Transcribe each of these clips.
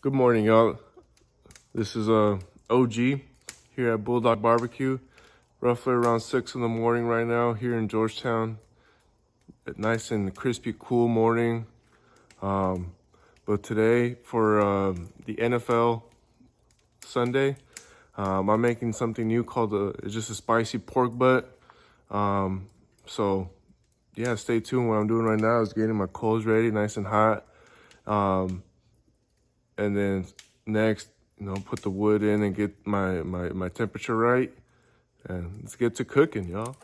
Good morning, y'all. This is OG here at Bulldog Barbecue. Roughly around 6 in the morning right now here in Georgetown. A nice and crispy, cool morning. But today for the NFL Sunday, I'm making something new called it's just a spicy pork butt. So yeah, stay tuned. What I'm doing right now is getting my coals ready, nice and hot. And then next, put the wood in and get my temperature right. And let's get to cooking, y'all.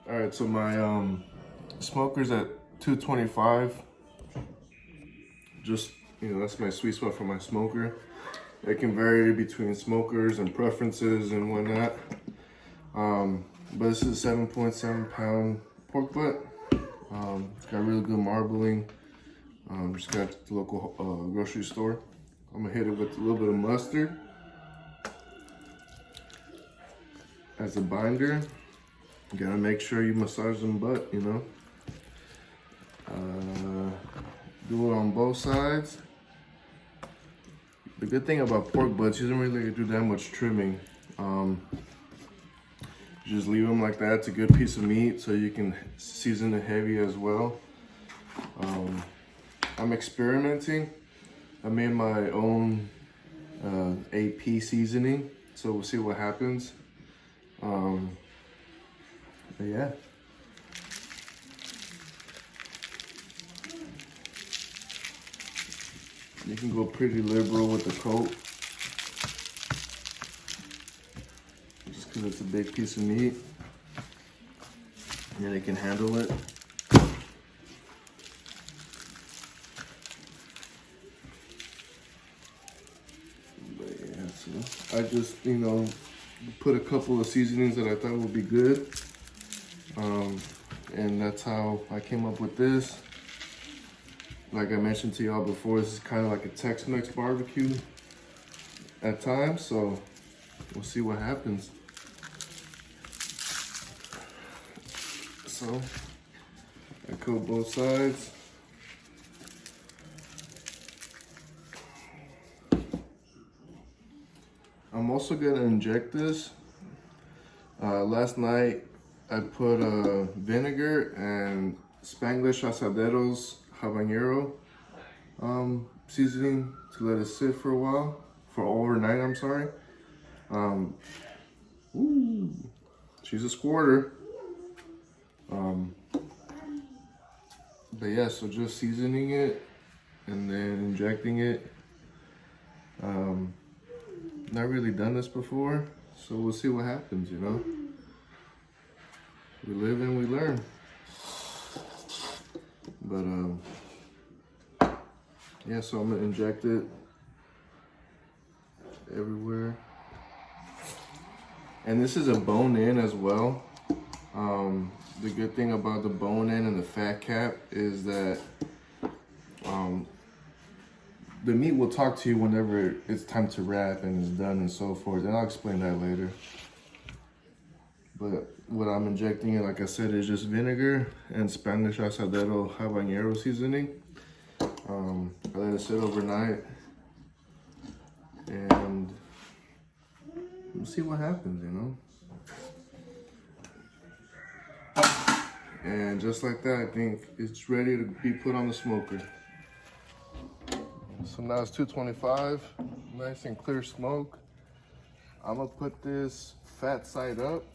All right, so my smoker's at 225. Just, that's my sweet spot for my smoker. It can vary between smokers and preferences and whatnot. But this is a 7.7-pound pork butt. It's got really good marbling. Just got at the local grocery store. I'm gonna hit it with a little bit of mustard as a binder. You gotta make sure you massage them butt, do it on both sides. The good thing about pork butts, you don't really do that much trimming. You just leave them like that. It's a good piece of meat, so you can season it heavy as well. I'm experimenting. I made my own AP seasoning, so we'll see what happens. But yeah. You can go pretty liberal with the coat. Just because it's a big piece of meat. And it can handle it. But yeah, so I just, put a couple of seasonings that I thought would be good. And that's how I came up with this. Like I mentioned to y'all before, this is kind of like a Tex-Mex barbecue at times, so we'll see what happens. So I coat both sides. I'm also gonna inject this. Last night I put vinegar and Spanglish Asaderos habanero seasoning to let it sit for a while, for overnight, I'm sorry. Ooh, she's a squirter. But yeah, so just seasoning it and then injecting it. Not really done this before, so we'll see what happens, We live and we learn. But yeah, so I'm gonna inject it everywhere. And this is a bone-in as well. The good thing about the bone-in and the fat cap is that the meat will talk to you whenever it's time to wrap and it's done and so forth. And I'll explain that later. But what I'm injecting it, like I said, is just vinegar and Spanish asadero habanero seasoning. I let it sit overnight and we'll see what happens, And just like that, I think it's ready to be put on the smoker. So now it's 225, nice and clear smoke. I'm gonna put this fat side up.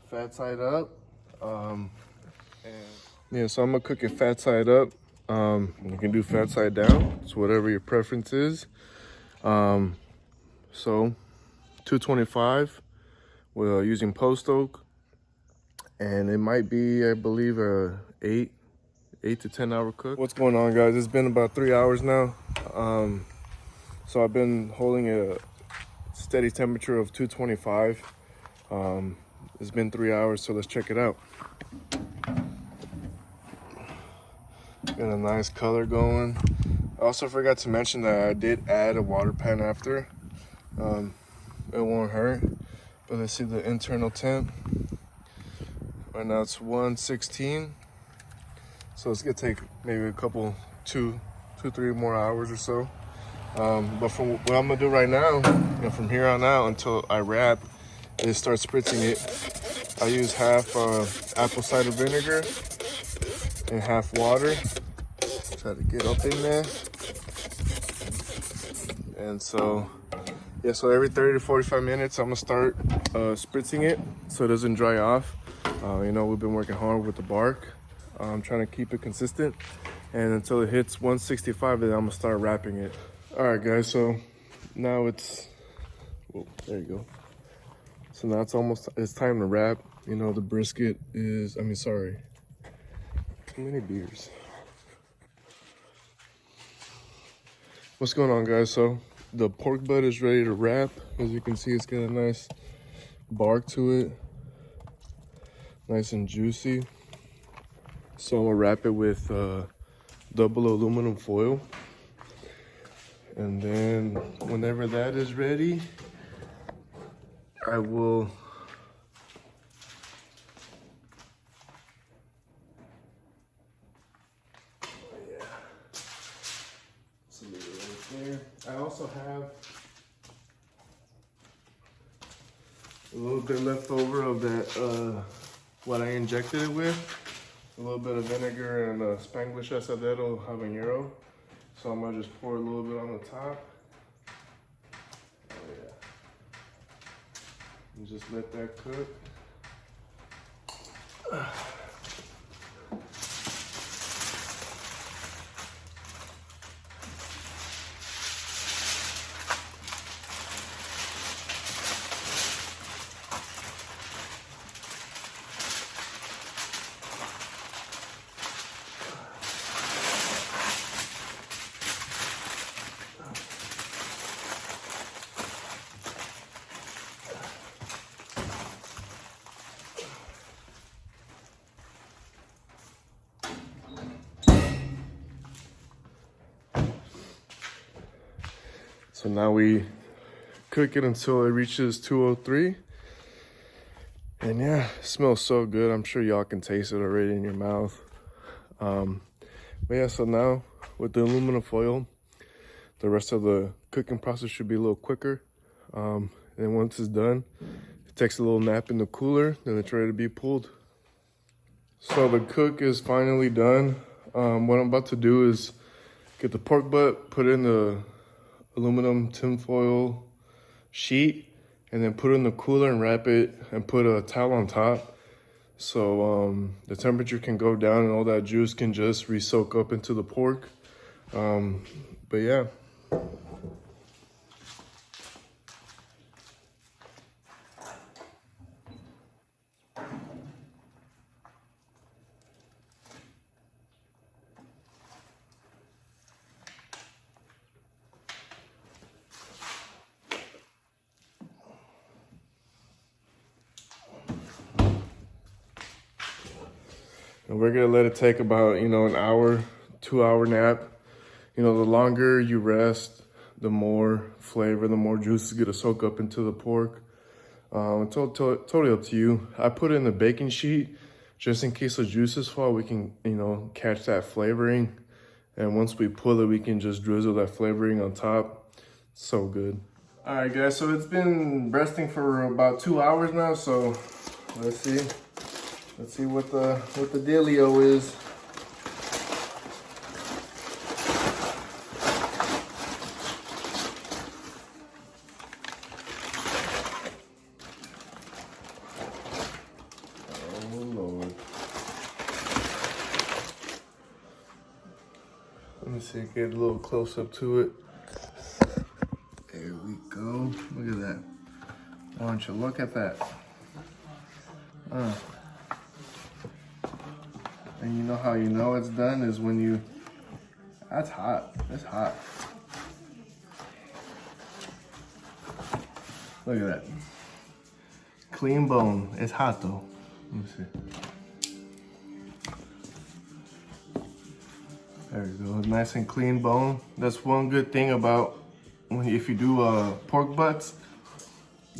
Fat side up. And Yeah, so I'm gonna cook it fat side up. You can do fat side down. It's whatever your preference is. So 225. We're using post oak, and it might be, I believe, a 8 to 10 hour cook. What's going on, guys? It's been about 3 hours now. So I've been holding a steady temperature of 225. It's been 3 hours, so let's check it out. Got a nice color going. I also forgot to mention that I did add a water pan after. It won't hurt. But let's see the internal temp. Right now it's 116. So it's gonna take maybe a couple, two, 3 more hours or so. But from what I'm gonna do right now, from here on out until I wrap, is start spritzing it. I use half apple cider vinegar and half water. Try to get up in there. And so, yeah, so every 30 to 45 minutes, I'm gonna start spritzing it so it doesn't dry off. You know, we've been working hard with the bark. I'm trying to keep it consistent. And until it hits 165, then I'm gonna start wrapping it. All right, guys, so now it's, well, there you go. So now it's time to wrap. You know, the brisket is, too many beers. What's going on, guys? So the pork butt is ready to wrap. As you can see, it's got a nice bark to it. Nice and juicy. So I'm gonna wrap it with double aluminum foil. And then whenever that is ready, I will I also have a little bit left over of that, what I injected it with. A little bit of vinegar and Spanglish asadero habanero. So I'm gonna just pour a little bit on the top. Oh yeah. And just let that cook. So now we cook it until it reaches 203. And yeah, it smells so good. I'm sure y'all can taste it already in your mouth. But yeah, so now with the aluminum foil, the rest of the cooking process should be a little quicker. And once it's done, it takes a little nap in the cooler, then it's ready to be pulled. So the cook is finally done. What I'm about to do is get the pork butt, put it in the aluminum tinfoil sheet, and then put it in the cooler and wrap it and put a towel on top. So the temperature can go down and all that juice can just re-soak up into the pork. But yeah. And we're gonna let it take about, an hour, 2 hour nap. The longer you rest, the more flavor, the more juice is gonna soak up into the pork. Totally up to you. I put it in the baking sheet just in case the juices fall. We can, catch that flavoring. And once we pull it, we can just drizzle that flavoring on top. So good. All right, guys, so it's been resting for about 2 hours now. So let's see. Let's see what the dealio is. Oh Lord. me see, get a little close up to it. There we go. Look at that. Why don't you look at that? And you know how you know it's done is when you, that's hot, it's hot. Look at that. Clean bone, it's hot though. Let me see. There we go, nice and clean bone. That's one good thing about if you do pork butts,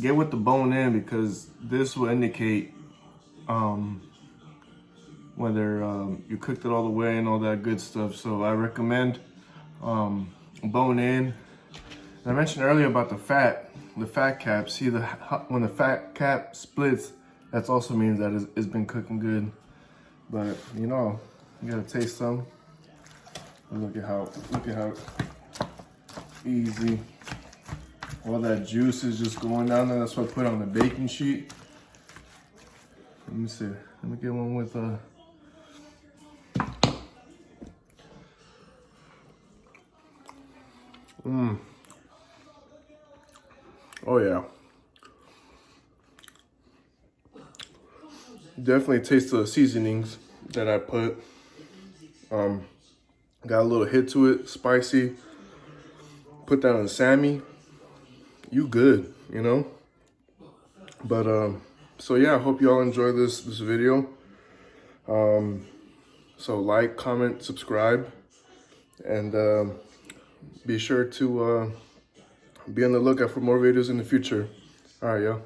get with the bone in because this will indicate whether you cooked it all the way and all that good stuff. So I recommend bone in. And I mentioned earlier about the fat cap. See, when the fat cap splits, that also means that it's been cooking good. But you know, you gotta taste some. Look at how easy. All that juice is just going down there. That's what I put on the baking sheet. Let me see. Let me get one with Oh yeah. Definitely taste the seasonings that I put. Got a little hit to it, spicy. Put that on Sammy. You good, you know? But so yeah, I hope you all enjoy this video. So like, comment, subscribe, and be sure to be on the lookout for more videos in the future. All right, y'all.